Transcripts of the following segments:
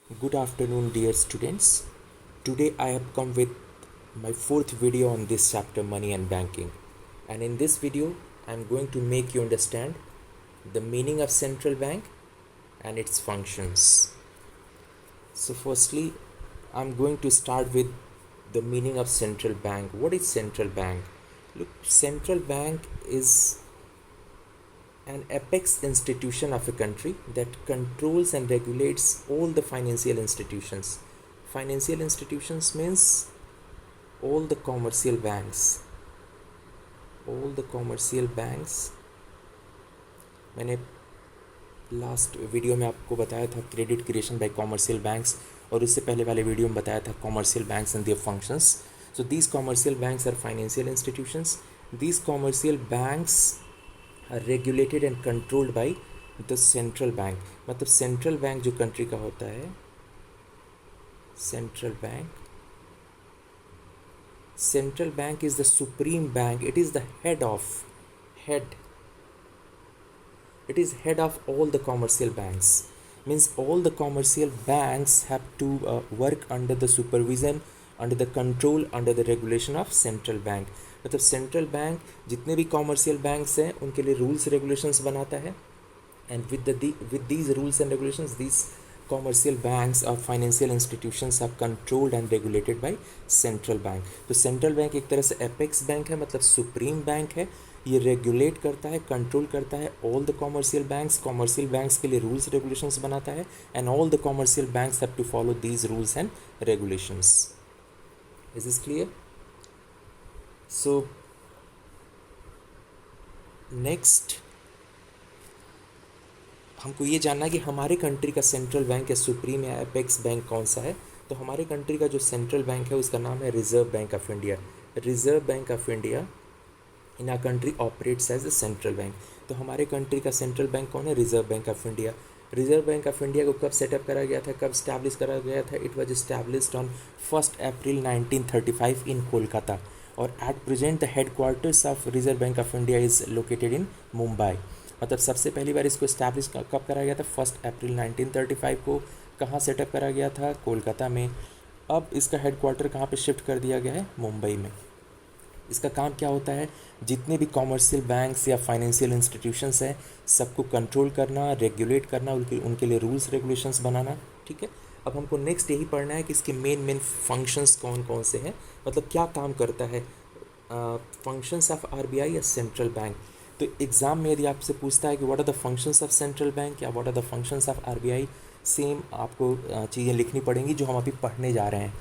Good afternoon, dear students. Today I have come with my fourth video on this chapter, Money and Banking. And in this video, I am going to make you understand the meaning of central bank and its functions. So firstly, I am going to start with the meaning of central bank. What is central bank? Look, central bank is an apex institution of a country that controls and regulates all the financial institutions. Financial institutions means all the commercial banks. All the commercial banks. मैंने last video में आपको बताया था credit creation by commercial banks, और उससे पहले वाले video में बताया था commercial banks and their functions. So these commercial banks are financial institutions. These commercial banks are regulated and controlled by the central bank. मतलब सेंट्रल बैंक जो country का होता है, central bank is the supreme bank. It is the head of all the commercial banks. Means all the commercial banks have to work under the supervision, under the control, under the regulation of central bank. मतलब central bank जितने भी commercial banks हैं उनके लिए rules regulations बनाता है, and with these rules and regulations these commercial banks और financial institutions are controlled and regulated by central bank. तो सेंट्रल बैंक एक तरह से एपेक्स बैंक है, मतलब सुप्रीम बैंक है. ये रेगुलेट करता है, कंट्रोल करता है ऑल द कॉमर्शियल बैंक्स के लिए रूल्स रेगुलेशंस बनाता है, and all the commercial banks have to follow these rules and regulations. Is this clear? So next हमको ये जानना है कि हमारे कंट्री का सेंट्रल बैंक या सुप्रीम या एपेक्स बैंक कौन सा है. तो हमारे कंट्री का जो सेंट्रल बैंक है उसका नाम है reserve bank of India. Reserve bank of India in our country operates as a central bank. तो हमारे कंट्री का सेंट्रल बैंक कौन है? Reserve bank of India. Reserve bank of India को कब सेटअप करा गया था, कब स्टैब्लिश करा गया था? इट वॉज इस्टेब्लिश्ड ऑन 1 अप्रैल 1935 इन कोलकाता, और at present the headquarters of reserve bank of India is located in Mumbai. मतलब सबसे पहली बार इसको इस्टेब्लिश कब करा गया था? 1 अप्रैल 1935 को. कहाँ सेटअप करा गया था? कोलकाता में. अब इसका हेडक्वार्टर कहाँ पे शिफ्ट कर दिया गया है? मुंबई में. इसका काम क्या होता है? जितने भी कॉमर्शियल बैंक्स या फाइनेंशियल इंस्टीट्यूशंस हैं सबको कंट्रोल करना, रेगुलेट करना, उनके लिए रूल्स रेगुलेशंस बनाना. ठीक है. अब हमको नेक्स्ट यही पढ़ना है कि इसके मेन फंक्शंस कौन कौन से हैं, मतलब क्या काम करता है फंक्शंस ऑफ आरबीआई या सेंट्रल बैंक. तो एग्ज़ाम में यदि आपसे पूछता है कि what are the functions of central bank या what are the functions of RBI, same आपको चीज़ें लिखनी पड़ेंगी जो हम अभी पढ़ने जा रहे हैं.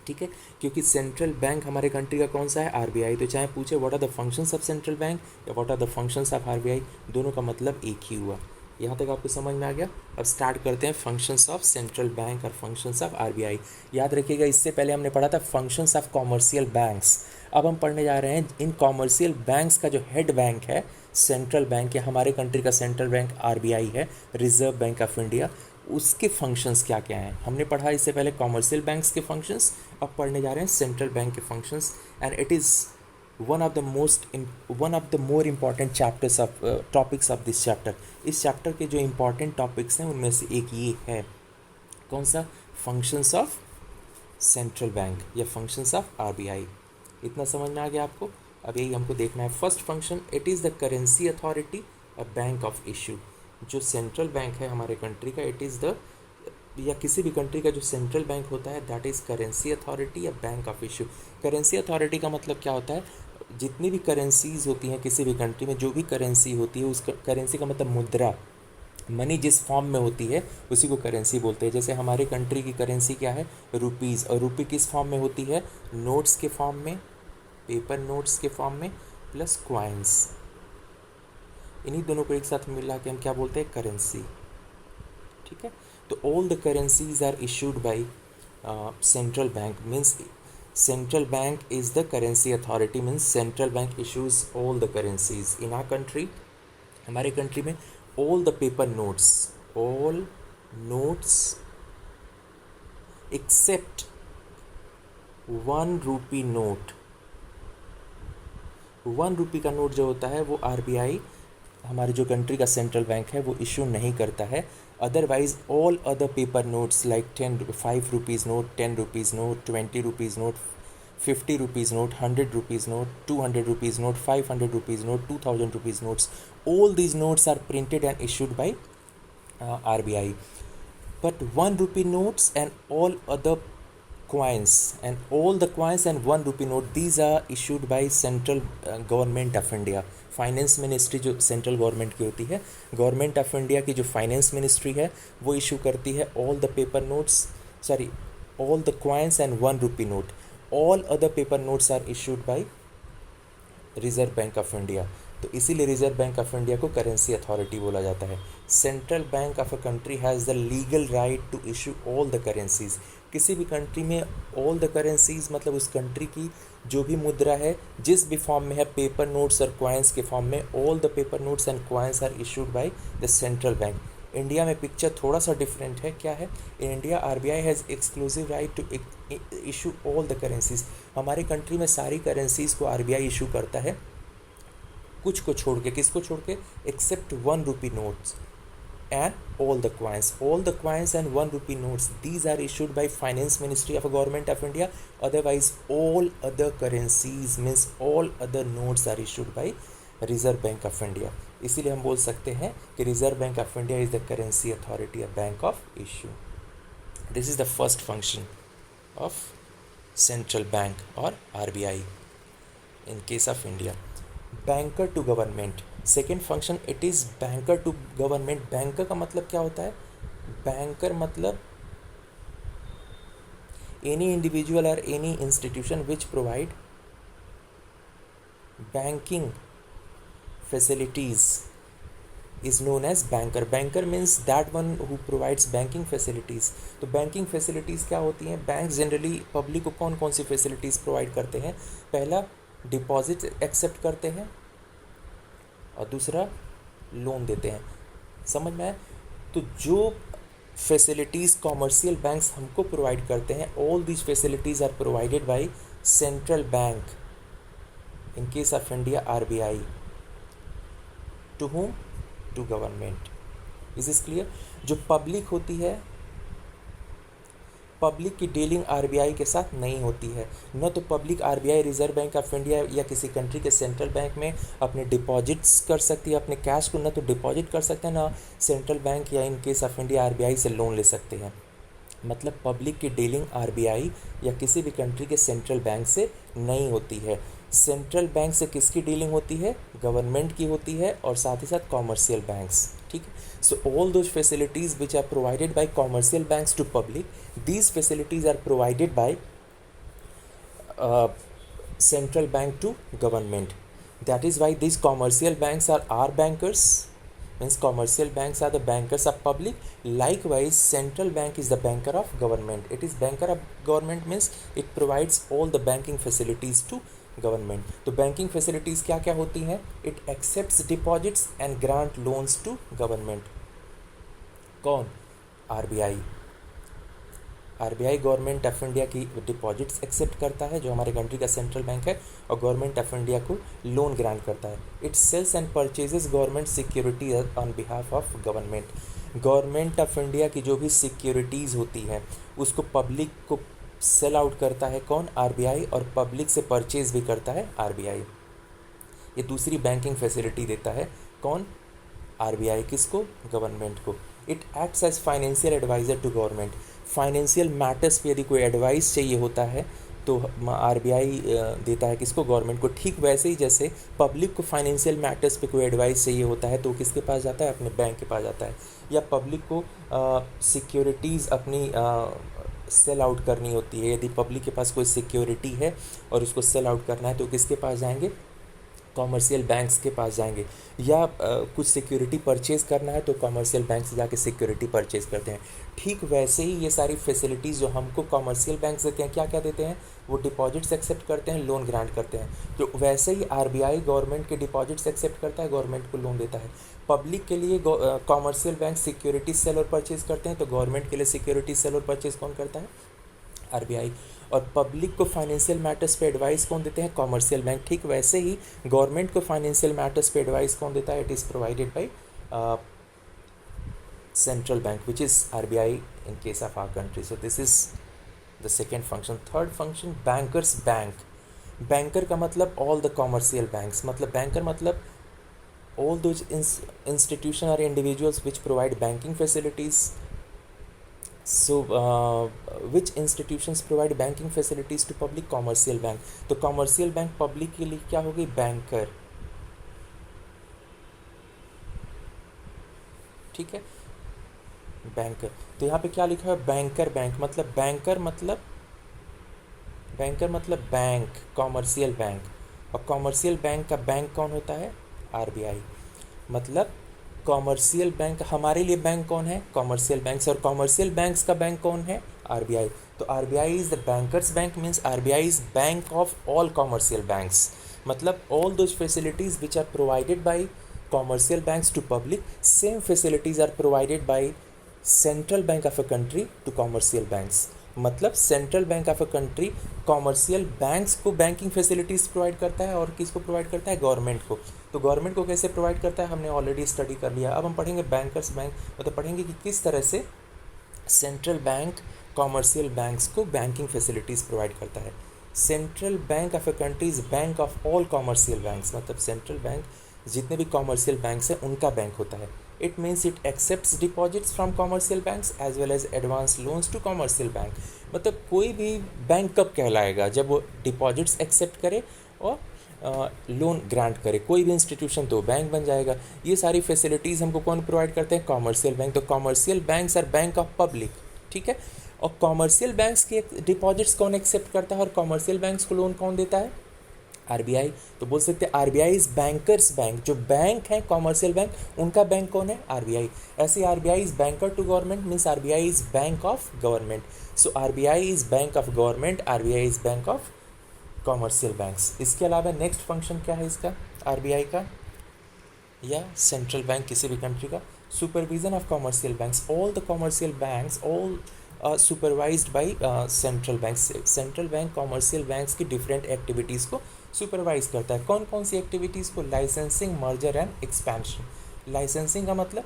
ठीक है. क्योंकि सेंट्रल बैंक हमारे कंट्री का कौन सा है? आरबीआई. तो चाहे पूछे what are the functions of central bank या what are the functions of RBI, दोनों का मतलब एक ही हुआ. यहाँ तक आपको समझ में आ गया? अब स्टार्ट करते हैं फंक्शंस ऑफ सेंट्रल बैंक और फंक्शंस ऑफ आरबीआई. याद रखिएगा इससे पहले हमने पढ़ा था फंक्शंस ऑफ कॉमर्शियल बैंक्स. अब हम पढ़ने जा रहे हैं इन कॉमर्शियल बैंक्स का जो हेड बैंक है सेंट्रल बैंक, या हमारे कंट्री का सेंट्रल बैंक आरबीआई है, रिजर्व बैंक ऑफ इंडिया, उसके फंक्शंस क्या क्या हैं. हमने पढ़ा इससे पहले कॉमर्शियल बैंक्स के फंक्शंस, अब पढ़ने जा रहे हैं सेंट्रल बैंक के functions, and it is one of the more important chapters of topics of this chapter. इस चैप्टर के जो इम्पॉर्टेंट टॉपिक्स हैं उनमें से एक ये है. कौन सा? फंक्शंस ऑफ सेंट्रल बैंक या फंक्शंस ऑफ आरबीआई. इतना समझ में आ गया आपको? अब यही हमको देखना है. First function, it is the currency authority a bank of issue. जो सेंट्रल बैंक है हमारे कंट्री का, इट इज़ द, या किसी भी कंट्री का जो सेंट्रल बैंक होता है दैट इज़ करेंसी अथॉरिटी या bank of issue. Currency authority का मतलब क्या होता है? जितनी भी करेंसीज होती हैं किसी भी कंट्री में, जो भी करेंसी होती है उस करेंसी का मतलब मुद्रा, मनी जिस फॉर्म में होती है उसी को करेंसी बोलते हैं. जैसे हमारे कंट्री की करेंसी क्या है? रुपीज़. और रुपी किस फॉर्म में होती है? नोट्स के फॉर्म में, पेपर नोट्स के फॉर्म में, प्लस क्वाइंस. इन्हीं दोनों को एक साथ मिला के हम क्या बोलते हैं? करेंसी. ठीक है. तो all the currencies are issued by central bank. Means central bank is the currency authority, means central bank issues all the currencies in our country. हमारे कंट्री में all the paper notes, all notes except 1 rupee note. 1 रुपये का note जो होता है वो RBI, हमारे जो कंट्री का सेंट्रल बैंक है, वो इशू नहीं करता है. Otherwise, all other paper notes like 5 rupees note, 10 rupees note, 20 rupees note, 50 rupees note, 100 rupees note, 200 rupees note, 500 rupees note, 2000 rupees notes, all these notes are printed and issued by RBI. But 1 rupee notes and all other coins and all the coins and 1 rupee note, these are issued by central government of India. Finance ministry जो central government की होती है, government of India की जो finance ministry है वो issue करती है all the paper notes, sorry, all the coins and 1 rupee note. All other paper notes are issued by reserve bank of India. तो इसीलिए रिजर्व बैंक ऑफ इंडिया को currency authority बोला जाता है. Central bank of a country has the legal right to issue all the currencies. किसी भी country में all the currencies मतलब उस कंट्री की जो भी मुद्रा है जिस भी फॉर्म में है, पेपर नोट्स और क्वाइंस के फॉर्म में, all the paper notes and coins are issued by the central bank. India में पिक्चर थोड़ा सा डिफरेंट है. क्या है? In India RBI has exclusive right to issue all the currencies. हमारी कंट्री में सारी करेंसीज को आरबीआई इशू करता है, कुछ को छोड़ के. किसको छोड़ के? Except 1 rupee notes and all the coins and 1 rupee notes, these are issued by finance ministry of a government of India. Otherwise all other currencies means all other notes are issued by Reserve Bank of India. इसीलिए हम बोल सकते हैं कि Reserve Bank of India is the currency authority, a bank of issue. This is the first function of central bank or RBI in case of India. Banker to government, second function, it is banker to government. Banker का मतलब क्या होता है? Banker मतलब any individual और any institution which provide banking facilities is known as banker. Banker means that one who provides banking facilities. तो banking facilities क्या होती हैं? बैंक जनरली पब्लिक को कौन कौन सी फैसिलिटीज़ प्रोवाइड करते हैं? पहला, डिपॉजिट एक्सेप्ट करते हैं और दूसरा लोन देते हैं. समझ में आया? तो जो फैसिलिटीज़ कॉमर्शियल बैंक्स हमको प्रोवाइड करते हैं, all these facilities are provided by central bank, in case of India RBI. To whom? To government. Is this clear? जो पब्लिक होती है, पब्लिक की डीलिंग आरबीआई के साथ नहीं होती है. न तो public RBI reserve bank of India या किसी कंट्री के सेंट्रल बैंक में अपने डिपॉजिट्स कर सकती है, अपने कैश को न तो डिपॉजिट कर सकते हैं, ना सेंट्रल बैंक या इन केस ऑफ इंडिया आरबीआई से लोन ले सकते हैं. मतलब पब्लिक की डीलिंग आरबीआई या किसी भी कंट्री के सेंट्रल बैंक से नहीं होती है. सेंट्रल बैंक से किसकी डीलिंग होती है? गवर्नमेंट की होती है और साथ ही साथ कॉमर्शियल बैंक्स. ठीक है. So all those facilities which are provided by commercial banks to public, these facilities are provided by central bank to government. That is why these commercial banks are our bankers, means commercial banks are the bankers of public. Likewise central bank is the banker of government. It is banker of government means it provides all the banking facilities to government. तो banking facilities क्या क्या होती हैं? It accepts deposits and grant loans to government. कौन? RBI. RBI government of India की deposits accept करता है, जो हमारे कंट्री का सेंट्रल बैंक है, और गवर्नमेंट ऑफ इंडिया को लोन ग्रांट करता है. It sells and purchases government security on behalf of government. Government of India की जो भी सिक्योरिटीज़ होती हैं उसको पब्लिक को सेल आउट करता है. कौन? आरबीआई. और पब्लिक से परचेज भी करता है आरबीआई. ये दूसरी बैंकिंग फैसिलिटी देता है. कौन? आरबीआई. किसको? गवर्नमेंट को. It acts as financial adviser to government. Financial matters पे यदि कोई एडवाइस चाहिए होता है तो आरबीआई देता है. किसको? गवर्नमेंट को. ठीक वैसे ही जैसे पब्लिक को फाइनेंशियल मैटर्स पे कोई एडवाइस चाहिए होता है तो किसके पास जाता है? अपने बैंक के पास जाता है. या पब्लिक को सिक्योरिटीज़ अपनी सेल आउट करनी होती है, यदि पब्लिक के पास कोई सिक्योरिटी है और उसको सेल आउट करना है तो किसके पास जाएंगे? कॉमर्शियल बैंक्स के पास जाएंगे. या कुछ सिक्योरिटी परचेज़ करना है तो कॉमर्शियल बैंक से जाके सिक्योरिटी परचेज़ करते हैं. ठीक वैसे ही ये सारी फैसिलिटीज़ जो हमको कॉमर्शियल बैंक देते हैं, क्या क्या देते हैं? वो डिपॉजिट्स एक्सेप्ट करते हैं, लोन ग्रांट करते हैं. तो वैसे ही आरबीआई गवर्नमेंट के डिपॉजिट्स एक्सेप्ट करता है, गवर्नमेंट को लोन देता है. पब्लिक के लिए कॉमर्शियल बैंक सिक्योरिटी सेल और परचेज़ करते हैं, तो गवर्नमेंट के लिए सिक्योरिटी सेल और परचेज़ कौन करता है? आरबीआई. और पब्लिक को फाइनेंशियल मैटर्स पे एडवाइस कौन देते हैं? Commercial bank. ठीक वैसे ही गवर्नमेंट को फाइनेंशियल मैटर्स पे एडवाइस कौन देता है? It is provided by central bank, which is RBI in case of our country. So this is the second function. Third function, bankers bank. Banker का मतलब all the commercial banks, मतलब banker मतलब all those institutions or individuals which provide banking facilities. So which institutions provide banking facilities to public? Commercial bank. तो commercial bank public के लिए क्या होगी? banker. ठीक है, बैंकर. तो यहाँ पे क्या लिखा है? Banker bank. मतलब बैंकर मतलब बैंक, कॉमर्शियल बैंक. और कॉमर्शियल बैंक का बैंक कौन होता है? आरबीआई. मतलब कॉमर्शियल बैंक, हमारे लिए बैंक कौन है? Commercial banks. और कॉमर्शियल बैंक्स का बैंक कौन है? आरबीआई. तो RBI is the banker's bank, means RBI is bank of all commercial banks. मतलब all those facilities which are provided by commercial banks to public, same facilities are provided by central bank of a country to commercial banks. मतलब central bank of a country commercial banks को banking facilities provide करता है. और किसको provide करता है? Government को. तो गवर्नमेंट को कैसे प्रोवाइड करता है हमने ऑलरेडी स्टडी कर लिया. अब हम पढ़ेंगे बैंकर्स बैंक. मतलब पढ़ेंगे कि किस तरह से सेंट्रल बैंक कॉमर्शियल बैंक्स को बैंकिंग फैसिलिटीज़ प्रोवाइड करता है. Central bank of a country is bank of all commercial banks. मतलब सेंट्रल बैंक जितने भी कॉमर्शियल बैंक्स हैं उनका बैंक होता है. It means it accepts deposits from commercial banks as well as advance loans to commercial bank. मतलब कोई भी बैंक कब कहलाएगा? जब वो डिपॉजिट्स एक्सेप्ट करे और लोन ग्रांट करे. कोई भी इंस्टीट्यूशन तो बैंक बन जाएगा. ये सारी फैसिलिटीज़ हमको कौन प्रोवाइड करते हैं? Commercial bank. तो commercial banks are bank of public. ठीक है. और कॉमर्शियल बैंक्स के डिपॉजिट्स कौन एक्सेप्ट करता है और कॉमर्शियल बैंक्स को लोन कौन देता है? आरबीआई. तो बोल सकते हैं आरबीआई इज बैंकर्स बैंक. जो बैंक है कॉमर्शियल बैंक उनका बैंक कौन है? आरबीआई. ऐसे RBI is banker to government, means RBI is bank of government. So RBI is bank of government, RBI is bank of commercial banks. इसके अलावा next function क्या है इसका? आरबीआई का या सेंट्रल बैंक किसी भी कंट्री का, supervision of commercial banks. All the commercial banks all supervised by central bank. Central bank commercial banks की डिफरेंट एक्टिविटीज़ को सुपरवाइज करता है. कौन कौन सी एक्टिविटीज़ को? Licensing, merger and expansion. Licensing का मतलब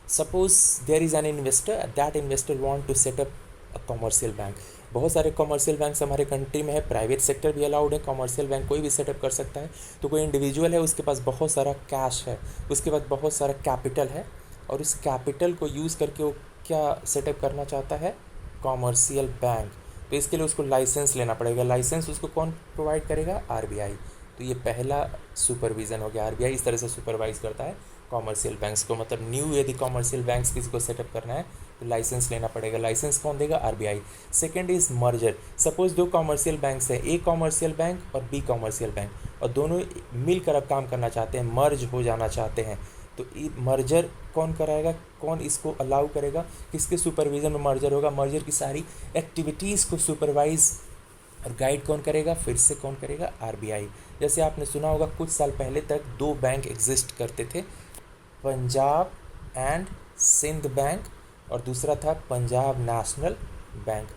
suppose there is an investor, that investor want to set up a commercial bank. बहुत सारे कॉमर्शियल बैंक्स हमारे कंट्री में है. प्राइवेट सेक्टर भी अलाउड है. कॉमर्शियल बैंक कोई भी सेटअप कर सकता है. तो कोई इंडिविजुअल है, उसके पास बहुत सारा कैश है, उसके पास बहुत सारा कैपिटल है, और उस कैपिटल को यूज़ करके वो क्या सेटअप करना चाहता है? Commercial bank. तो इसके लिए उसको लाइसेंस लेना पड़ेगा. लाइसेंस उसको कौन प्रोवाइड करेगा? आरबीआई. तो ये पहला सुपरविज़न हो गया. आरबीआई इस तरह से सुपरवाइज करता है कॉमर्शियल बैंक्स को. मतलब न्यू यदि कॉमर्शियल बैंक्स किसी को सेटअप करना है तो लाइसेंस लेना पड़ेगा. लाइसेंस कौन देगा? RBI. Second is merger. Suppose दो कॉमर्शियल बैंक्स है, ए कॉमर्शियल बैंक और बी कॉमर्शियल बैंक, और दोनों मिलकर अब काम करना चाहते हैं, मर्ज हो जाना चाहते हैं. तो मर्जर कौन कराएगा? कौन इसको अलाउ करेगा? किसके सुपरविज़न में मर्जर होगा? मर्जर की सारी एक्टिविटीज़ को सुपरवाइज और गाइड कौन करेगा? फिर से कौन करेगा? आरबीआई. जैसे आपने सुना होगा कुछ साल पहले तक दो बैंक एग्जिस्ट करते थे, पंजाब एंड सिंध बैंक, और दूसरा था पंजाब नेशनल बैंक.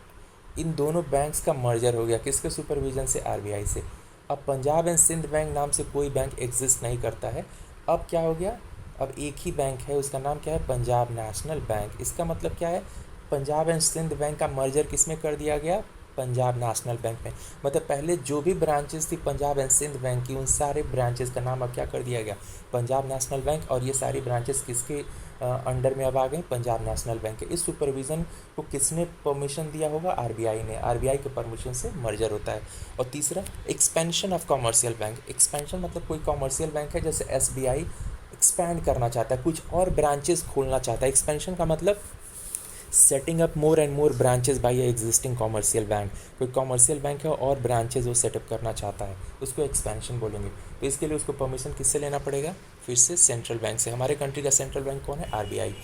इन दोनों बैंक्स का मर्जर हो गया. किसके सुपरविज़न से? आरबीआई से. अब पंजाब एंड सिंध बैंक नाम से कोई बैंक एग्जिस्ट नहीं करता है. अब क्या हो गया? अब एक ही बैंक है, उसका नाम क्या है? Punjab national bank. इसका मतलब क्या है? पंजाब एंड सिंध बैंक का मर्जर किस में कर दिया गया? पंजाब नेशनल बैंक में. मतलब पहले जो भी ब्रांचेस थी पंजाब एंड सिंध बैंक की, उन सारे ब्रांचेस का नाम अब क्या कर दिया गया? Punjab national bank. और ये सारी ब्रांचेस किसके अंडर में अब आ गए? पंजाब नेशनल बैंक के. इस सुपरविज़न को किसने परमिशन दिया होगा? आरबीआई ने. आरबीआई के परमिशन से मर्जर होता है. और तीसरा, expansion of commercial bank. Expansion मतलब कोई कॉमर्शियल बैंक है जैसे एसबीआई एक्सपैंड करना चाहता है, कुछ और ब्रांचेस खोलना चाहता है. एक्सपेंशन का मतलब setting up more and more branches by existing commercial bank. कोई कॉमर्शियल बैंक है और ब्रांचेस वो सेटअप करना चाहता है, उसको एक्सपेंशन बोलेंगे. तो इसके लिए उसको परमिशन किससे लेना पड़ेगा? फिर से सेंट्रल बैंक से. हमारे कंट्री का सेंट्रल बैंक कौन है? RBI.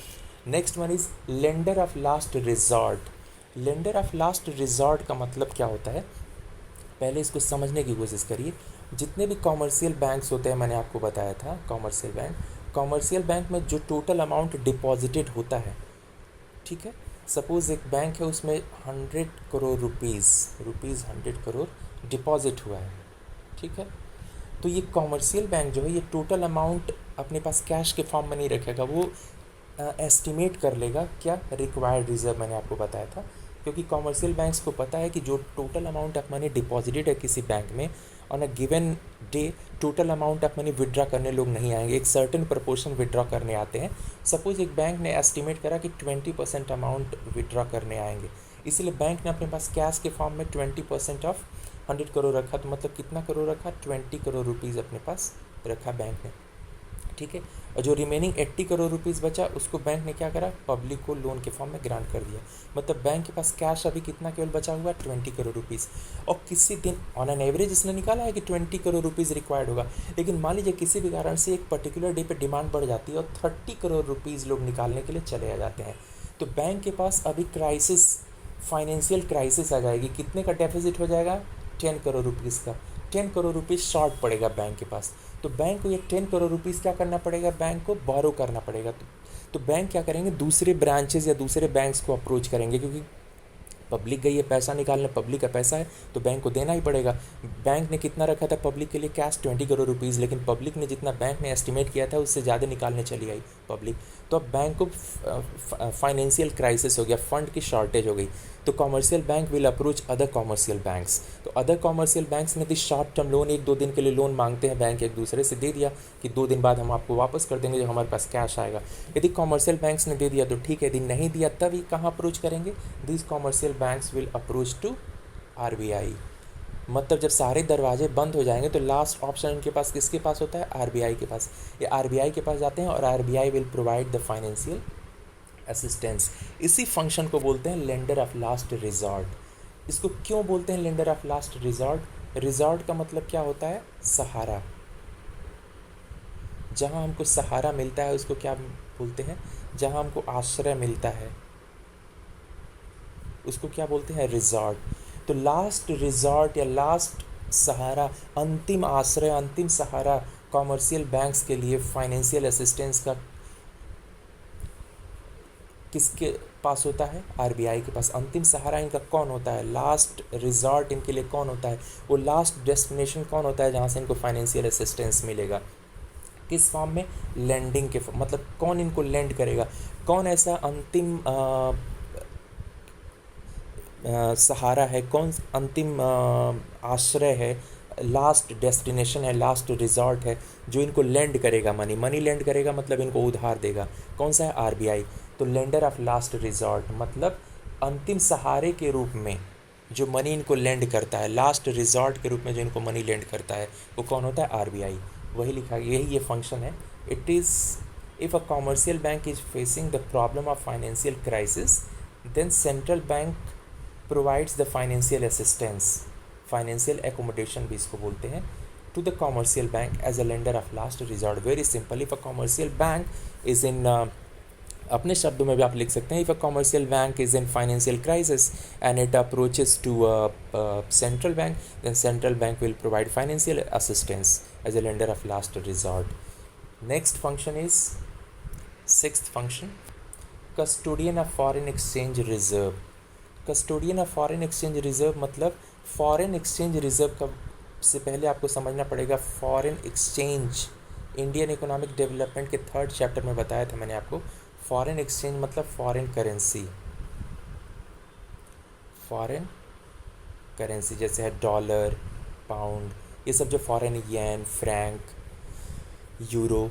Next one is lender of last resort. Lender of last resort का मतलब क्या होता है? पहले इसको समझने की कोशिश करिए. जितने भी कॉमर्शियल बैंक्स होते हैं, मैंने आपको बताया था कॉमर्शियल बैंक में जो टोटल अमाउंट डिपॉजिटेड होता है, ठीक है, सपोज़ एक बैंक है उसमें 100 करोड़ रुपीज़ 100 करोड़ डिपॉजिट हुआ है, ठीक है. तो ये कॉमर्शियल बैंक जो है ये टोटल अमाउंट अपने पास कैश के फॉर्म में नहीं रखेगा, वो एस्टिमेट कर लेगा क्या रिक्वायर्ड रिजर्व, मैंने आपको बताया था, क्योंकि कॉमर्शियल बैंक्स को पता है कि जो total amount of money deposited है किसी बैंक में on a given day, total amount of money withdraw करने लोग नहीं आएंगे, एक सर्टेन प्रपोर्शन विड्रॉ करने आते हैं। सपोज एक बैंक ने एस्टिमेट करा कि 20% अमाउंट विड्रॉ करने आएंगे, इसलिए बैंक ने अपने पास कैश के फॉर्म में 20% ऑफ 100 करोड़ रखा, तो मतलब कितना करोड़ रखा, 20 करोड़ रुपीज़ अपने पास रखा बैंक ने, ठीक है। और जो रिमेनिंग 80 करोड़ रुपीज़ बचा उसको बैंक ने क्या करा, पब्लिक को लोन के फॉर्म में ग्रांट कर दिया। मतलब बैंक के पास कैश अभी कितना केवल बचा हुआ है, 20 करोड़ रुपीज़। और किसी दिन ऑन एन एवरेज इसने निकाला है कि 20 करोड़ रुपीज़ रिक्वायर्ड होगा, लेकिन मान लीजिए किसी भी कारण से एक पर्टिकुलर डे पे डिमांड बढ़ जाती है और 30 करोड़ रुपीज़ लोग निकालने के लिए चले आ जाते हैं, तो बैंक के पास अभी क्राइसिस, फाइनेंशियल क्राइसिस आ जाएगी। कितने का डेफिसिट हो जाएगा, 10 करोड़ रुपीज़ का। 10 करोड़ रुपीज़ शॉर्ट पड़ेगा बैंक के पास, तो बैंक को ये 10 करोड़ रुपीज़ क्या करना पड़ेगा, बैंक को बोरो करना पड़ेगा। तो बैंक क्या करेंगे, दूसरे ब्रांचेज या दूसरे बैंक्स को अप्रोच करेंगे, क्योंकि पब्लिक गई है पैसा निकालने, पब्लिक का पैसा है तो बैंक को देना ही पड़ेगा। बैंक ने कितना रखा था पब्लिक के लिए कैश, 20 करोड़ रुपीज़, लेकिन पब्लिक ने जितना बैंक ने एस्टिमेट किया था उससे ज़्यादा निकालने चली आई पब्लिक, तो अब बैंक को फाइनेंशियल क्राइसिस हो गया, फंड की शॉर्टेज हो गई। तो commercial bank will approach other commercial banks, तो अदर कॉमर्शियल बैंक्स ने दी शॉर्ट टर्म लोन, 1-2 दिन के लिए लोन मांगते हैं बैंक एक दूसरे से, दे दिया कि 2 दिन बाद हम आपको वापस कर देंगे जब हमारे पास कैश आएगा। यदि कॉमर्शियल बैंक्स ने दे दिया तो ठीक है, यदि नहीं दिया तब ये कहाँ अप्रोच करेंगे, this commercial banks will approach to RBI। मतलब जब सारे दरवाजे बंद हो जाएंगे तो लास्ट ऑप्शन इनके पास किसके पास होता है, RBI के पास। ये RBI के पास जाते हैं और RBI will provide the financial assistance. इसी फंक्शन को बोलते हैं लेंडर ऑफ लास्ट रिजॉर्ट। इसको क्यों बोलते हैं lender of last resort, resort का मतलब क्या होता है, सहारा। जहाँ हमको सहारा मिलता है उसको क्या बोलते हैं, जहाँ हमको आश्रय मिलता है उसको क्या बोलते हैं, रिजॉर्ट। तो लास्ट रिजॉर्ट या लास्ट सहारा, अंतिम आश्रय, अंतिम सहारा कॉमर्शियल बैंक्स के लिए फाइनेंशियल असिस्टेंस का किसके पास होता है, RBI के पास। अंतिम सहारा इनका कौन होता है, लास्ट रिजॉर्ट इनके लिए कौन होता है, वो लास्ट डेस्टिनेशन कौन होता है जहाँ से इनको फाइनेंशियल असिस्टेंस मिलेगा, किस फॉर्म में, लैंडिंग के मतलब कौन इनको लैंड करेगा, कौन ऐसा अंतिम सहारा है, कौन अंतिम आश्रय है, लास्ट डेस्टिनेशन है, लास्ट रिजॉर्ट है जो इनको लैंड करेगा, मनी लैंड करेगा, मतलब इनको उधार देगा, कौन सा है, RBI। तो लेंडर ऑफ लास्ट रिजॉर्ट मतलब अंतिम सहारे के रूप में जो मनी इनको लैंड करता है, लास्ट रिजॉर्ट के रूप में जो इनको मनी लैंड करता है वो कौन होता है, RBI। वही लिखा, यही ये फंक्शन है। It is if a commercial bank is facing the problem of financial crisis then central bank provides the financial assistance, financial accommodation भी इसको बोलते हैं, to the commercial bank as a lender of last resort. Very simple, if a commercial bank is in, अपने शब्दों में भी आप लिख सकते हैं, if a commercial bank is in financial crisis and it approaches to central bank, then central bank will provide financial assistance as a lender of last resort. Next function is sixth function, custodian of foreign exchange reserve. Custodian of foreign exchange reserve मतलब foreign exchange reserve का से पहले आपको समझना पड़ेगा foreign exchange. Indian economic development के 3rd chapter में बताया था मैंने आपको, फॉरेन एक्सचेंज मतलब फॉरेन करेंसी, फॉरेन करेंसी जैसे है डॉलर, पाउंड, ये सब जो फॉरेन, येन, फ्रैंक, यूरो,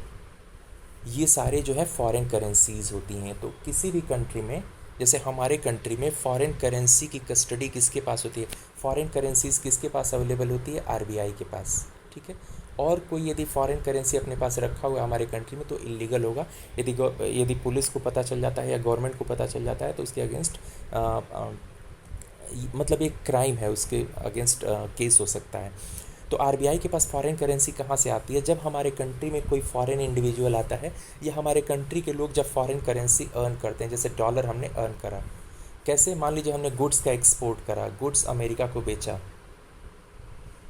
ये सारे जो है फॉरेन करेंसीज़ होती हैं। तो किसी भी कंट्री में, जैसे हमारे कंट्री में फॉरेन करेंसी की कस्टडी किसके पास होती है, फॉरेन करेंसीज़ किसके पास अवेलेबल होती है, RBI के पास, ठीक है। और कोई यदि फॉरेन करेंसी अपने पास रखा हुआ है हमारे कंट्री में तो इलीगल होगा। यदि पुलिस को पता चल जाता है या गवर्नमेंट को पता चल जाता है तो उसके अगेंस्ट मतलब एक क्राइम है, उसके अगेंस्ट केस हो सकता है। तो RBI के पास फॉरेन करेंसी कहाँ से आती है, जब हमारे कंट्री में कोई फॉरेन इंडिविजुअल आता है या हमारे कंट्री के लोग जब फॉरेन करेंसी अर्न करते हैं, जैसे डॉलर हमने अर्न करा, कैसे, मान लीजिए हमने गुड्स का एक्सपोर्ट करा, गुड्स अमेरिका को बेचा,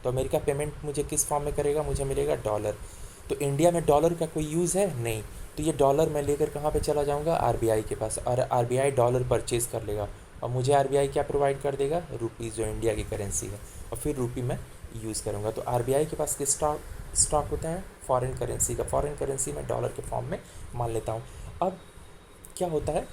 तो अमेरिका पेमेंट मुझे किस फॉर्म में करेगा, मुझे मिलेगा डॉलर। तो इंडिया में डॉलर का कोई यूज़ है नहीं, तो ये डॉलर मैं लेकर कहाँ पे चला जाऊँगा, RBI के पास, और RBI डॉलर परचेज़ कर लेगा और मुझे RBI क्या प्रोवाइड कर देगा, रुपीज़ जो इंडिया की करेंसी है, और फिर रुपी मैं यूज़ करूँगा। तो RBI के पास किस स्टॉक होता है, फॉरेन करेंसी का, फॉरेन करेंसी मैं डॉलर के फॉर्म में मान लेता हूँ। अब क्या होता है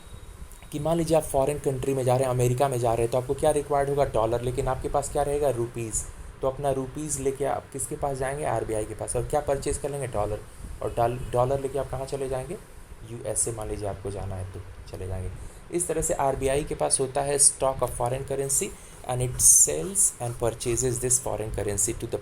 कि मान लीजिए आप फॉरेन कंट्री में जा रहे हैं, अमेरिका में जा रहे हैं, तो आपको क्या रिक्वायर्ड होगा, डॉलर, लेकिन आपके पास क्या रहेगा, रुपीज़। तो अपना रुपीज़ लेके आप किसके पास जाएंगे, आरबीआई के पास, और क्या परचेज़ कर लेंगे, डॉलर। और डॉलर लेके आप कहाँ चले जाएंगे, यूएसए मान लीजिए आपको जाना है तो चले जाएंगे। इस तरह से आरबीआई के पास होता है stock of foreign currency and it sells and purchases this foreign currency to the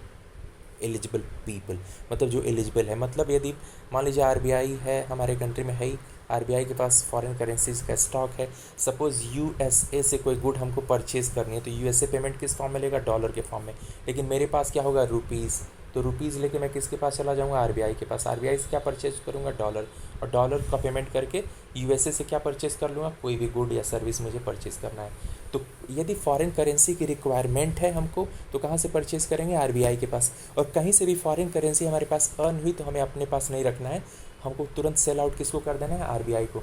eligible people, मतलब जो एलिजिबल है। मतलब यदि मान लीजिए आरबीआई है, हमारे कंट्री में है ही, आरबीआई के पास फॉरेन करेंसीज का स्टॉक है। सपोज़ यूएसए से कोई गुड हमको परचेज़ करनी है, तो यूएसए पेमेंट किस फॉर्म में लेगा, डॉलर के फॉर्म में। लेकिन मेरे पास क्या होगा, रुपीज़। तो रुपीज़ लेके मैं किसके पास चला जाऊँगा, आरबीआई के पास। आरबीआई से क्या परचेज करूँगा, डॉलर। और डॉलर का पेमेंट करके यूएसए से क्या परचेज़ कर लूँगा, कोई भी गुड या सर्विस मुझे परचेज़ करना है। तो यदि फॉरेन करेंसी की रिक्वायरमेंट है हमको, तो कहाँ से परचेज़ करेंगे, आरबीआई के पास। और कहीं से भी फॉरेन करेंसी हमारे पास अर्न हुई तो हमें अपने पास नहीं रखना है, हमको तुरंत सेल आउट किसको कर देना है, आरबीआई को।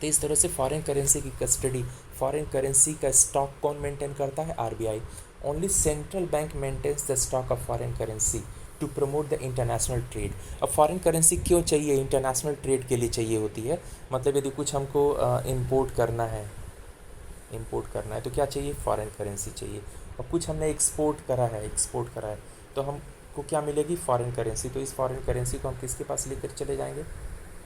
तो इस तरह से फॉरेन करेंसी की कस्टडी, फॉरेन करेंसी का स्टॉक कौन मेंटेन करता है, RBI. Only central bank maintains the stock of foreign currency to promote the international trade. अब फॉरेन करेंसी क्यों चाहिए, इंटरनेशनल ट्रेड के लिए चाहिए होती है। मतलब यदि कुछ हमको इंपोर्ट करना है, तो क्या चाहिए, फॉरेन करेंसी चाहिए। और कुछ हमने एक्सपोर्ट करा है, तो हमको क्या मिलेगी, फॉरेन करेंसी। तो इस फॉरेन करेंसी को हम किसके पास लेकर चले जाएंगे,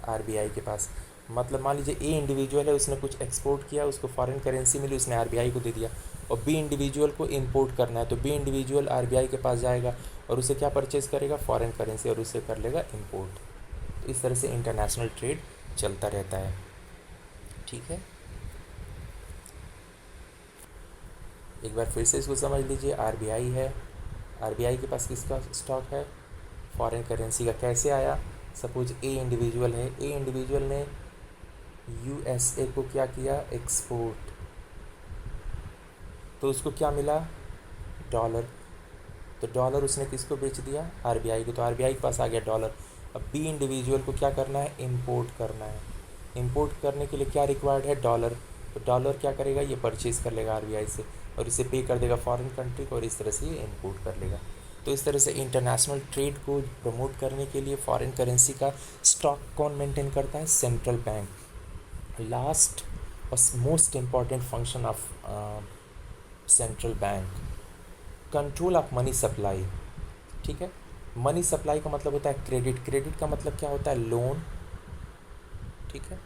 आरबीआई के पास। मतलब मान लीजिए ए इंडिविजुअल है, उसने कुछ एक्सपोर्ट किया, उसको फॉरेन करेंसी मिली, उसने आरबीआई को दे दिया। और बी इंडिविजुअल को इंपोर्ट करना है, तो बी इंडिविजुअल आरबीआई के पास जाएगा और उसे क्या परचेज़ करेगा, फॉरेन करेंसी, और उसे कर लेगा इंपोर्ट। तो इस तरह से इंटरनेशनल ट्रेड चलता रहता है। ठीक है, एक बार फिर से इसको समझ लीजिए। आरबीआई है, आरबीआई के पास किसका स्टॉक है, फॉरेन करेंसी का। कैसे आया, सपोज ए इंडिविजुअल है, ए इंडिविजुअल ने यूएसए को क्या किया, एक्सपोर्ट, तो उसको क्या मिला, डॉलर। तो डॉलर उसने किसको बेच दिया, आरबीआई को। तो आरबीआई के पास आ गया डॉलर। अब बी इंडिविजुअल को क्या करना है, इंपोर्ट करना है। इंपोर्ट करने के लिए क्या रिक्वायर्ड है, डॉलर। तो डॉलर क्या करेगा, ये परचेज़ कर लेगा आरबीआई से और इसे पे कर देगा फॉरेन कंट्री को, और इस तरह से ये इंपोर्ट कर लेगा। तो इस तरह से इंटरनेशनल ट्रेड को प्रमोट करने के लिए फॉरेन करेंसी का स्टॉक कौन मेंटेन करता है, सेंट्रल बैंक। लास्ट और most important function of central bank, control of money supply. ठीक है, मनी सप्लाई का मतलब होता है क्रेडिट, क्रेडिट का मतलब क्या होता है, लोन। ठीक है,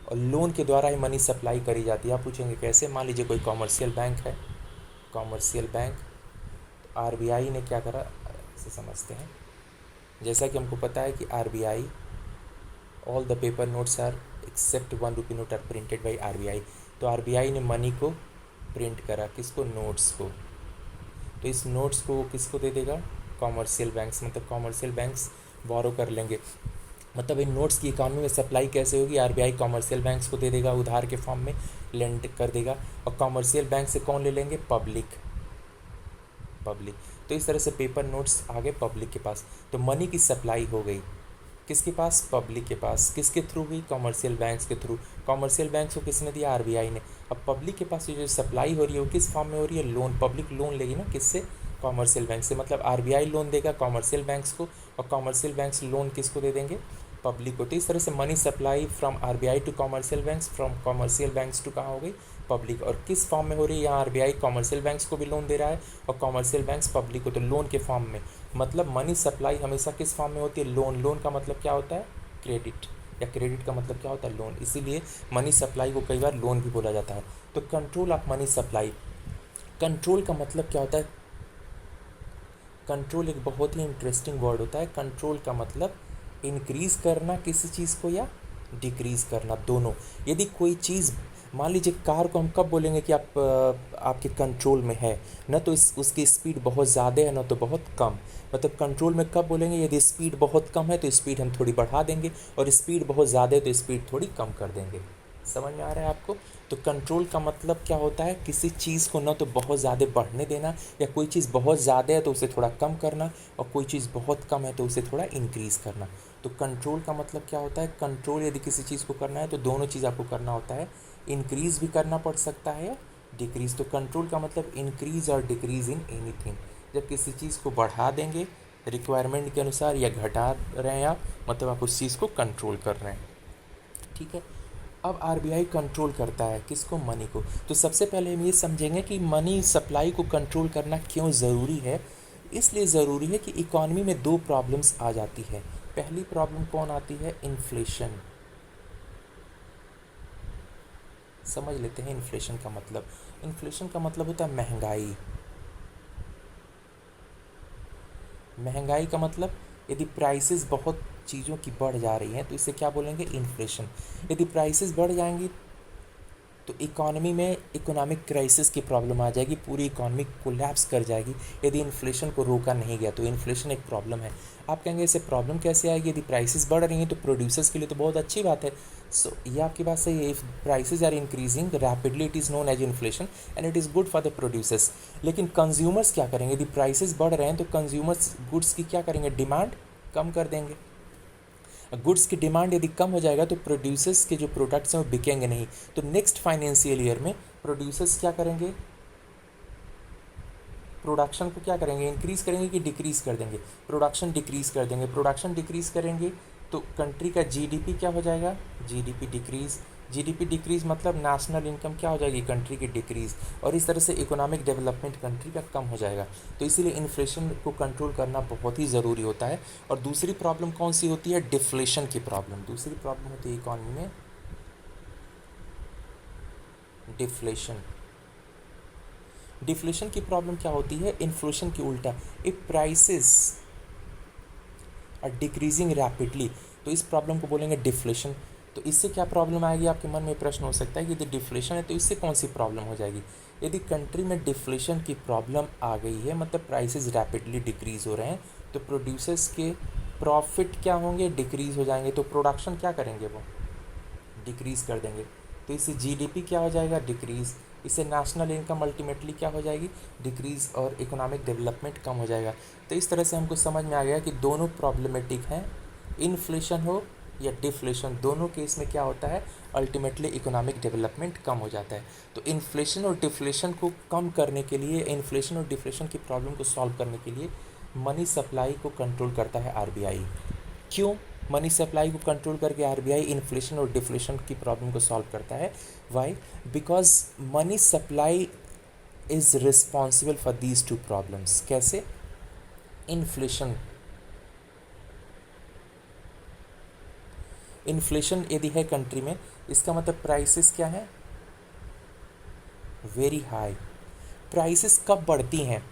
और लोन के द्वारा ही मनी सप्लाई करी जाती है। आप पूछेंगे कैसे, मान लीजिए कोई कॉमर्शियल बैंक है, कॉमर्शियल बैंक, तो आरबीआई ने क्या करा, इसे समझते हैं। जैसा कि हमको पता है कि RBI, all the paper notes are except 1 rupee note are printed by RBI. तो आरबीआई ने मनी को प्रिंट करा, किसको, नोट्स को। तो इस नोट्स को किसको दे देगा, कॉमर्शियल बैंक्स, मतलब कॉमर्शियल बैंक्स बोरो कर लेंगे। मतलब इन नोट्स की इकॉनमी में सप्लाई कैसे होगी, आरबीआई कॉमर्शियल बैंक्स को दे देगा उधार के फॉर्म में, लेंड कर देगा। और कॉमर्शियल बैंक से कौन ले लेंगे, पब्लिक। तो इस तरह से पेपर नोट्स आ गए पब्लिक के पास। तो मनी की सप्लाई हो गई किसके पास, पब्लिक के पास। किसके थ्रू हुई, कॉमर्शियल बैंक्स के थ्रू। कॉमर्शियल बैंक्स को किसने दिया, आरबीआई ने। अब पब्लिक के पास जो सप्लाई हो रही है वो किस फॉर्म में हो रही है, लोन। पब्लिक लोन लेगी ना, किससे, कॉमर्शियल बैंक से। मतलब आरबीआई लोन देगा कॉमर्शियल बैंक्स को, और कॉमर्शियल बैंक्स लोन किसको दे देंगे, पब्लिक को। तो इस तरह से money supply from RBI to commercial banks, from commercial banks to कहाँ हो गई, पब्लिक। और किस फॉर्म में हो रही है, यहाँ आरबीआई कॉमर्शियल बैंक्स को भी लोन दे रहा है और कॉमर्शियल बैंक्स पब्लिक को, तो लोन के फॉर्म में। मतलब मनी सप्लाई हमेशा किस फॉर्म में होती है, लोन। लोन का मतलब क्या होता है, क्रेडिट, या क्रेडिट का मतलब क्या होता है, लोन। इसीलिए मनी सप्लाई को कई बार लोन भी बोला जाता है। तो control of money supply, control का मतलब क्या होता है, कंट्रोल एक बहुत ही इंटरेस्टिंग वर्ड होता है। कंट्रोल का मतलब इंक्रीज़ करना किसी चीज़ को या डिक्रीज़ करना, दोनों। यदि कोई चीज़, मान लीजिए कार को हम कब बोलेंगे कि आपके कंट्रोल में है, ना तो उसकी स्पीड बहुत ज़्यादा है ना तो बहुत कम। मतलब कंट्रोल में कब बोलेंगे, यदि स्पीड बहुत कम है तो स्पीड हम थोड़ी बढ़ा देंगे, और स्पीड बहुत ज़्यादा है तो स्पीड थोड़ी कम कर देंगे। समझ में आ रहा है आपको। तो कंट्रोल का मतलब क्या होता है, किसी चीज़ को ना तो बहुत ज़्यादा बढ़ने देना, या कोई चीज़ बहुत ज़्यादा है तो उसे थोड़ा कम करना, और कोई चीज़ बहुत कम है तो उसे थोड़ा इंक्रीज़ करना। तो कंट्रोल का मतलब क्या होता है, कंट्रोल यदि किसी चीज़ को करना है तो दोनों चीज़ आपको करना होता है, इंक्रीज़ भी करना पड़ सकता है या डिक्रीज़। तो कंट्रोल का मतलब इंक्रीज़ और डिक्रीज़ इन एनीथिंग। जब किसी चीज़ को बढ़ा देंगे रिक्वायरमेंट के अनुसार, या घटा रहे हैं आप, मतलब आप उस चीज़ को कंट्रोल कर रहे हैं। ठीक है, अब आरबीआई कंट्रोल करता है किसको? मनी को। तो सबसे पहले हम ये समझेंगे कि मनी सप्लाई को कंट्रोल करना क्यों ज़रूरी है। इसलिए ज़रूरी है कि इकॉनमी में दो प्रॉब्लम्स आ जाती है। पहली प्रॉब्लम कौन आती है? इन्फ्लेशन। समझ लेते हैं इन्फ्लेशन का मतलब। इन्फ्लेशन का मतलब होता है महंगाई। महंगाई का मतलब यदि प्राइसेस बहुत चीज़ों की बढ़ जा रही हैं तो इसे क्या बोलेंगे? इन्फ्लेशन। यदि प्राइसेस बढ़ जाएंगी तो इकॉनमी में इकोनॉमिक क्राइसिस की प्रॉब्लम आ जाएगी, पूरी इकॉनमी कोलैप्स कर जाएगी यदि इन्फ्लेशन को रोका नहीं गया। तो इन्फ्लेशन एक प्रॉब्लम है। आप कहेंगे इसे प्रॉब्लम कैसे आएगी? यदि प्राइसेस बढ़ रही हैं तो प्रोड्यूसर्स के लिए तो बहुत अच्छी बात है। ये आपकी बात सही है। If prices are increasing rapidly it is known as inflation and it is good for the producers. लेकिन कंज्यूमर्स क्या करेंगे? यदि प्राइसेस बढ़ रहे हैं तो कंज्यूमर्स गुड्स की क्या करेंगे? डिमांड कम कर देंगे। गुड्स की डिमांड यदि कम हो जाएगा तो प्रोड्यूसर्स के जो प्रोडक्ट्स हैं वो बिकेंगे नहीं। तो नेक्स्ट फाइनेंशियल ईयर में प्रोड्यूसर्स क्या करेंगे? प्रोडक्शन को क्या करेंगे? इंक्रीज करेंगे कि डिक्रीज कर देंगे? प्रोडक्शन डिक्रीज कर देंगे। प्रोडक्शन डिक्रीज करेंगे तो कंट्री का जीडीपी क्या हो जाएगा? GDP decrease. जीडीपी डिक्रीज मतलब नेशनल इनकम क्या हो जाएगी? कंट्री की डिक्रीज। और इस तरह से इकोनॉमिक डेवलपमेंट कंट्री का कम हो जाएगा। तो इसीलिए इन्फ्लेशन को कंट्रोल करना बहुत ही ज़रूरी होता है। और दूसरी प्रॉब्लम कौन सी होती है? डिफ्लेशन की प्रॉब्लम। दूसरी प्रॉब्लम होती है इकोनॉमी में डिफ्लेशन। डिफ्लेशन की प्रॉब्लम क्या होती है? इन्फ्लेशन की उल्टा। If prices are decreasing rapidly तो इस प्रॉब्लम को बोलेंगे डिफ्लेशन। तो इससे क्या प्रॉब्लम आएगी? आपके मन में प्रश्न हो सकता है कि यदि डिफ्लेशन है तो इससे कौन सी प्रॉब्लम हो जाएगी? यदि कंट्री में डिफ्लेशन की प्रॉब्लम आ गई है, मतलब प्राइसेस रैपिडली डिक्रीज़ हो रहे हैं, तो प्रोड्यूसर्स के प्रॉफिट क्या होंगे? डिक्रीज़ हो जाएंगे। तो प्रोडक्शन क्या करेंगे? वो डिक्रीज़ कर देंगे। तो इससे जीडीपी क्या हो जाएगा? डिक्रीज़। इससे नेशनल इनकम अल्टीमेटली क्या हो जाएगी? डिक्रीज़। और इकोनॉमिक डेवलपमेंट कम हो जाएगा। तो इस तरह से हमको समझ में आ गया कि दोनों प्रॉब्लमेटिक हैं। इन्फ्लेशन हो या डिफ्लेशन, दोनों केस में क्या होता है? अल्टीमेटली इकोनॉमिक डेवलपमेंट कम हो जाता है। तो इन्फ्लेशन और डिफ्लेशन को कम करने के लिए, इन्फ्लेशन और डिफ्लेशन की प्रॉब्लम को सॉल्व करने के लिए मनी सप्लाई को कंट्रोल करता है आरबीआई। क्यों मनी सप्लाई को कंट्रोल करके आरबीआई इन्फ्लेशन और डिफ्लेशन की प्रॉब्लम को सॉल्व करता है? Why? Because money supply is responsible for these two problems. कैसे? इन्फ्लेशन। इन्फ्लेशन यदि है कंट्री में, इसका मतलब प्राइसेस क्या है? Very high. प्राइसेस कब बढ़ती हैं?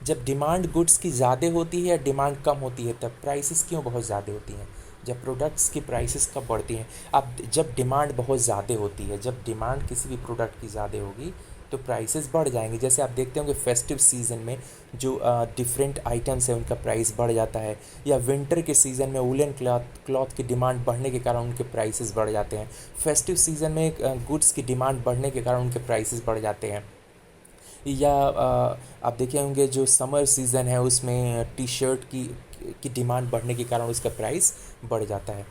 जब डिमांड गुड्स की ज़्यादा होती है या डिमांड कम होती है, तब प्राइसेस क्यों बहुत ज़्यादा होती हैं? जब प्रोडक्ट्स की प्राइसेस कब बढ़ती हैं? अब जब डिमांड बहुत ज़्यादा होती है, जब डिमांड किसी भी प्रोडक्ट की ज़्यादा होगी तो प्राइसेस बढ़ जाएंगे। जैसे आप देखते होंगे फेस्टिव सीज़न में जो डिफरेंट आइटम्स हैं उनका प्राइस बढ़ जाता है, या विंटर के सीज़न में वुलन क्लॉथ की डिमांड बढ़ने के कारण उनके प्राइसेस बढ़ जाते हैं। फेस्टिव सीज़न में गुड्स की डिमांड बढ़ने के कारण उनके प्राइसेस बढ़ जाते हैं। या आप देखे होंगे जो समर सीज़न है उसमें टी शर्ट की डिमांड बढ़ने के कारण उसका प्राइस बढ़ जाता है।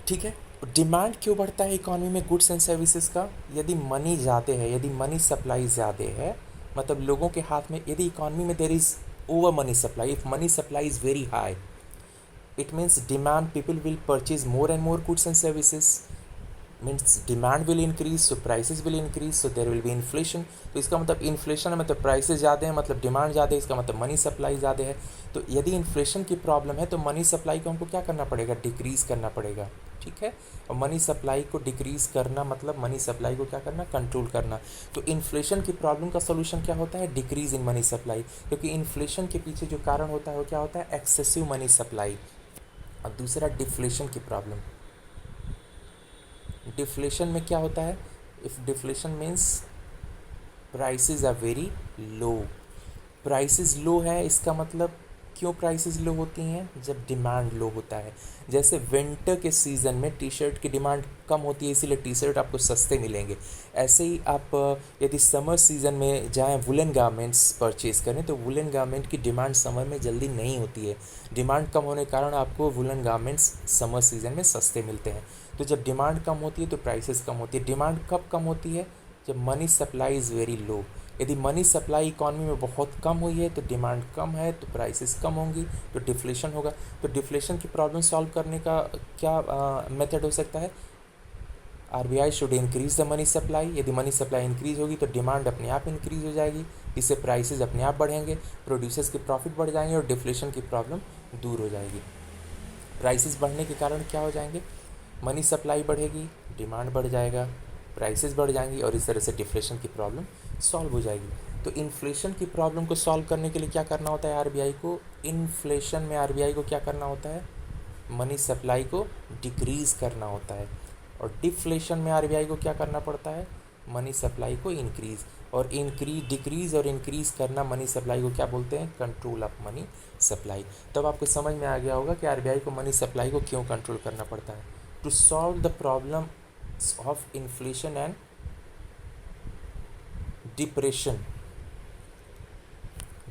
ठीक है। डिमांड क्यों बढ़ता है इकॉनमी में गुड्स एंड सर्विसेज का? यदि मनी ज़्यादा है, यदि मनी सप्लाई ज़्यादा है, मतलब लोगों के हाथ में, यदि इकॉनमी में there is over money supply, if money supply is very high, it means demand, people will purchase more and more goods and services, means demand will increase, so prices will increase, so there will be inflation। तो इसका मतलब inflation है, मतलब prices ज़्यादा है, मतलब demand ज़्यादा है, इसका मतलब मनी सप्लाई ज़्यादा है। तो यदि इन्फ्लेशन की प्रॉब्लम है तो मनी सप्लाई को हमको क्या करना पड़ेगा? डिक्रीज़ करना पड़ेगा। ठीक है। और मनी सप्लाई को डिक्रीज़ करना मतलब मनी सप्लाई को क्या करना? कंट्रोल करना। तो इन्फ्लेशन की प्रॉब्लम का सोल्यूशन क्या होता है? Decrease in money supply. क्योंकि इन्फ्लेशन के पीछे जो कारण होता है वो क्या होता है? Excessive money supply. और दूसरा डिफ्लेशन की प्रॉब्लम। डिफ्लेशन में क्या होता है? If deflation means prices are very low. Prices low है, इसका मतलब क्यों प्राइसेस लो होती हैं? जब डिमांड लो होता है। जैसे विंटर के सीज़न में टी शर्ट की डिमांड कम होती है, इसीलिए टी शर्ट आपको सस्ते मिलेंगे। ऐसे ही आप यदि समर सीज़न में जाएँ वुलन गारमेंट्स परचेज़ करें तो वुलन गारमेंट की डिमांड समर में जल्दी नहीं होती है। डिमांड कम होने के कारण आपको वुलन गारमेंट्स समर सीज़न में सस्ते मिलते हैं। तो जब डिमांड कम होती है तो प्राइसेस कम होती है। डिमांड कब कम होती है? जब money supply is very low. यदि मनी सप्लाई इकॉनमी में बहुत कम हुई है तो डिमांड कम है तो प्राइसेस कम होंगी, तो डिफ्लेशन होगा। तो डिफ्लेशन की प्रॉब्लम सॉल्व करने का क्या मेथड हो सकता है? RBI should increase the money supply, यदि मनी सप्लाई इंक्रीज होगी तो डिमांड अपने आप इंक्रीज हो जाएगी, इससे प्राइसेस अपने आप बढ़ेंगे, प्रोड्यूसर्स के प्रॉफिट बढ़ जाएंगे और डिफ्लेशन की प्रॉब्लम दूर हो जाएगी। प्राइसेस बढ़ने के कारण क्या हो जाएंगे, मनी सप्लाई बढ़ेगी, डिमांड बढ़ जाएगा, प्राइसेस बढ़ जाएंगी और इस तरह से डिफ्लेशन की प्रॉब्लम सॉल्व हो जाएगी। तो इन्फ्लेशन की प्रॉब्लम को सॉल्व करने के लिए क्या करना होता है आरबीआई को, इन्फ्लेशन में आरबीआई को क्या करना होता है, मनी सप्लाई को डिक्रीज़ करना होता है, और डिफ्लेशन में आरबीआई को क्या करना पड़ता है, मनी सप्लाई को इंक्रीज़, और डिक्रीज़ और इंक्रीज़ करना मनी सप्लाई को क्या बोलते हैं, कंट्रोल ऑफ मनी सप्लाई। तब आपको समझ में आ गया होगा कि आरबीआई को मनी सप्लाई को क्यों कंट्रोल करना पड़ता है, to solve the problem of inflation and depression.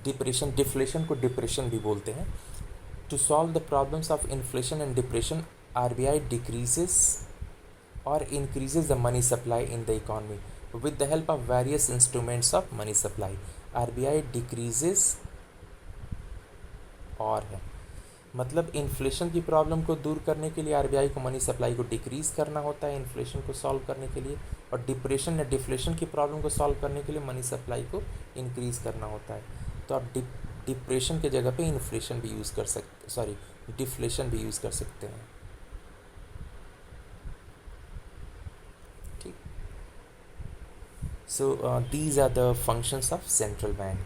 Deflation को डिप्रेशन भी बोलते हैं। To solve the problems of inflation and depression, RBI decreases or increases the money supply in the economy with the help of various instruments of money supply. RBI decreases और है मतलब inflation की problem को दूर करने के लिए RBI को मनी सप्लाई को डिक्रीज़ करना होता है इन्फ्लेशन को सॉल्व करने के लिए, और डिप्रेशन या डिफ्लेशन की प्रॉब्लम को सॉल्व करने के लिए मनी सप्लाई को इंक्रीज़ करना होता है। तो आप डिप्रेशन के जगह पे इन्फ्लेशन भी यूज़ कर सकते, डिफ्लेशन भी यूज़ कर सकते हैं। ठीक, so these are the functions of central bank.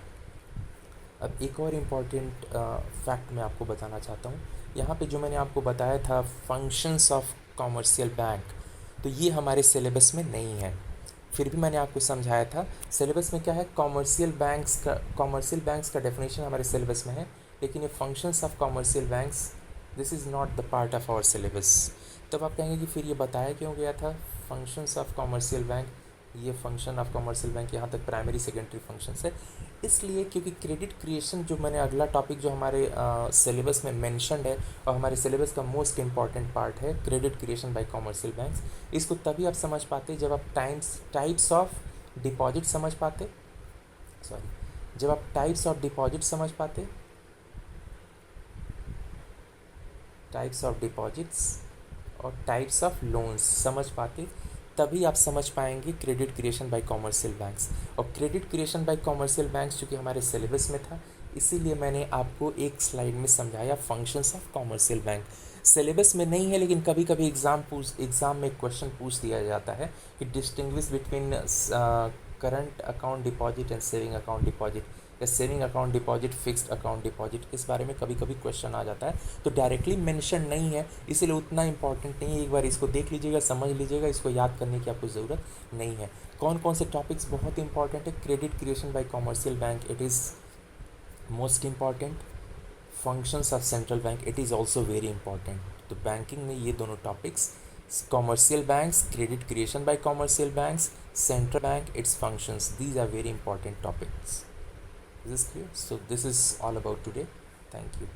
अब एक और इम्पॉर्टेंट फैक्ट मैं आपको बताना चाहता हूँ। यहाँ पे जो मैंने आपको बताया था फंक्शंस ऑफ कॉमर्शियल बैंक, तो ये हमारे सिलेबस में नहीं है, फिर भी मैंने आपको समझाया था। सिलेबस में क्या है, कॉमर्शियल बैंक्स का डेफिनेशन हमारे सिलेबस में है, लेकिन ये functions of commercial banks this is not the part of our syllabus. तब आप कहेंगे कि फिर ये बताया क्यों गया था फंक्शंस ऑफ कॉमर्शियल बैंक, ये फंक्शन ऑफ कॉमर्शियल बैंक यहाँ तक प्राइमरी सेकेंडरी फंक्शंस है, इसलिए क्योंकि क्रेडिट क्रिएशन जो मैंने अगला टॉपिक जो हमारे सिलेबस में मेंशन्ड है और हमारे सिलेबस का मोस्ट इंपॉर्टेंट पार्ट है credit creation by commercial banks. इसको तभी आप समझ पाते जब आप टाइप्स ऑफ डिपॉजिट समझ पाते, जब आप टाइप्स ऑफ डिपॉजिट समझ पाते, टाइप्स ऑफ डिपॉजिट्स और टाइप्स ऑफ लोन्स समझ पाते, तभी आप समझ पाएंगे credit creation by commercial banks. और credit creation by commercial banks चूँकि हमारे सिलेबस में था, इसीलिए मैंने आपको एक स्लाइड में समझाया functions of commercial bank. Syllabus में नहीं है, लेकिन कभी कभी एग्ज़ाम में क्वेश्चन पूछ दिया जाता है कि distinguish between current account deposit and saving account deposit, या saving account deposit fixed account deposit, इस बारे में कभी कभी क्वेश्चन आ जाता है। तो डायरेक्टली मेंशन नहीं है, इसीलिए उतना इंपॉर्टेंट नहीं है। एक बार इसको देख लीजिएगा, समझ लीजिएगा, इसको याद करने की आपको ज़रूरत नहीं है। कौन कौन से टॉपिक्स बहुत इंपॉर्टेंट है, credit creation by commercial bank it is most important, functions of central bank it is also very important. तो बैंकिंग में ये दोनों topics, commercial banks, credit creation by commercial banks, central bank, its functions, these are very important topics. Is this clear? So this is all about today. Thank you.